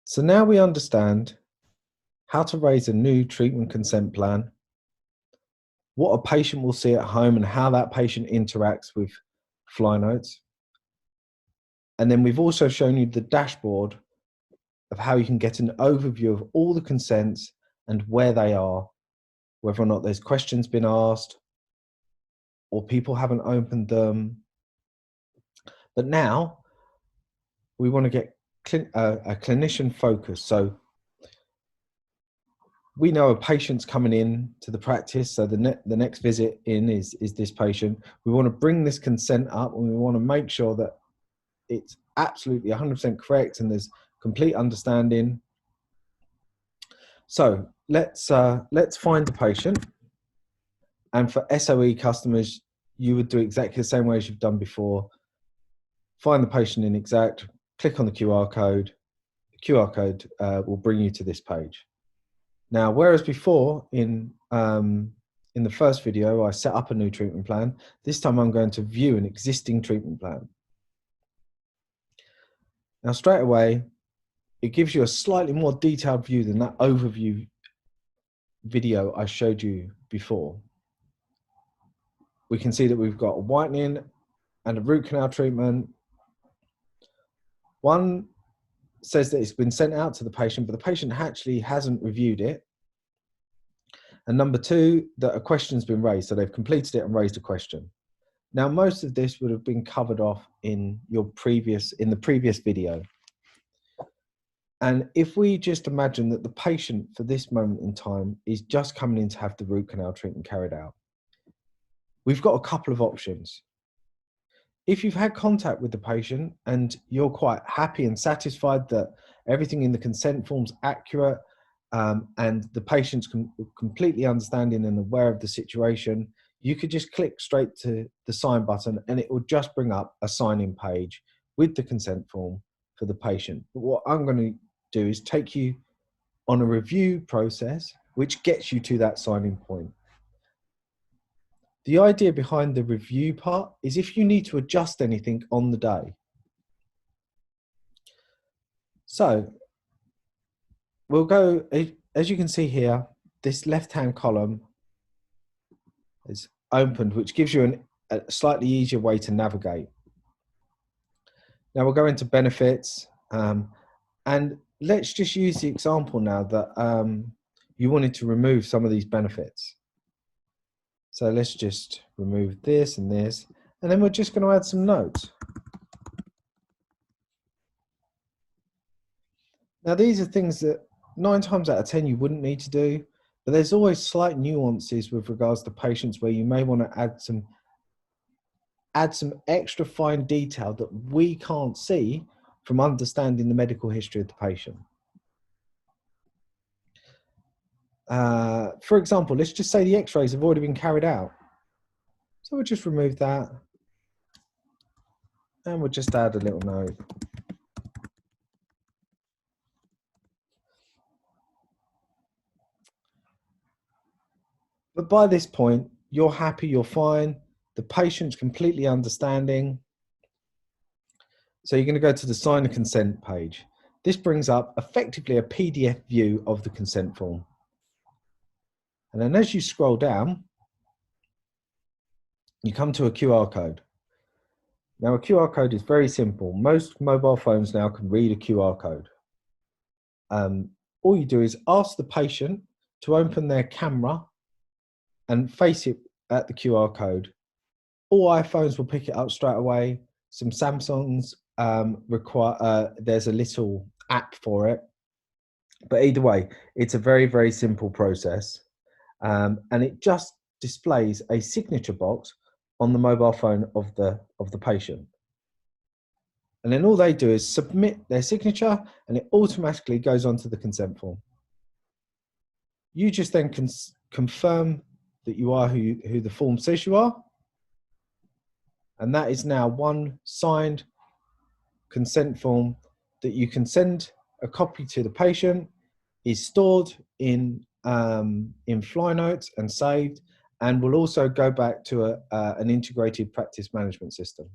So now we understand how to raise a new treatment consent plan, what a patient will see at home and how that patient interacts with FlyNotes. And then we've also shown you the dashboard of how you can get an overview of all the consents and where they are, whether or not there's questions been asked or people haven't opened them. But now we want to get a clinician focus. So we know a patient's coming in to the practice, so the next visit in is this patient. We want to bring this consent up and we want to make sure that it's absolutely 100% correct and there's complete understanding. So let's find the patient. And for SOE customers, you would do exactly the same way as you've done before. Find the patient in Exact, click on the QR code. The QR code will bring you to this page. Now, whereas before in the first video, I set up a new treatment plan, this time I'm going to view an existing treatment plan. Now, straight away, it gives you a slightly more detailed view than that overview video I showed you before. We can see that we've got a whitening and a root canal treatment. One says that it's been sent out to the patient, but the patient actually hasn't reviewed it. And number two, that a question's been raised, so they've completed it and raised a question. Now, most of this would have been covered off in the previous video. And if we just imagine that the patient for this moment in time is just coming in to have the root canal treatment carried out, we've got a couple of options. If you've had contact with the patient and you're quite happy and satisfied that everything in the consent form's accurate, and the patient's completely understanding and aware of the situation, you could just click straight to the sign button and it will just bring up a sign-in page with the consent form for the patient. But what I'm going to do is take you on a review process which gets you to that sign-in point. The idea behind the review part is if you need to adjust anything on the day. So we'll go, as you can see here, this left-hand column is opened, which gives you a slightly easier way to navigate. Now we'll go into benefits, and let's just use the example now that you wanted to remove some of these benefits. So let's just remove this and this, and then we're just going to add some notes. Now these are things that 9 times out of 10 you wouldn't need to do, but there's always slight nuances with regards to patients where you may want to add some extra fine detail that we can't see from understanding the medical history of the patient. For example, let's just say the x-rays have already been carried out. So we'll just remove that and we'll just add a little note. But by this point, you're happy, you're fine, the patient's completely understanding. So you're going to go to the sign and consent page. This brings up effectively a PDF view of the consent form. And then as you scroll down, you come to a QR code. Now a QR code is very simple. Most mobile phones now can read a QR code. All you do is ask the patient to open their camera and face it at the QR code. All iPhones will pick it up straight away. Some Samsungs there's a little app for it. But either way, it's a very, very simple process. And it just displays a signature box on the mobile phone of the patient. And then all they do is submit their signature and it automatically goes onto the consent form. You just then confirm that you are who the form says you are. And that is now one signed consent form that you can send a copy to the patient, is stored in FlyNotes and saved, and will also go back to an integrated practice management system.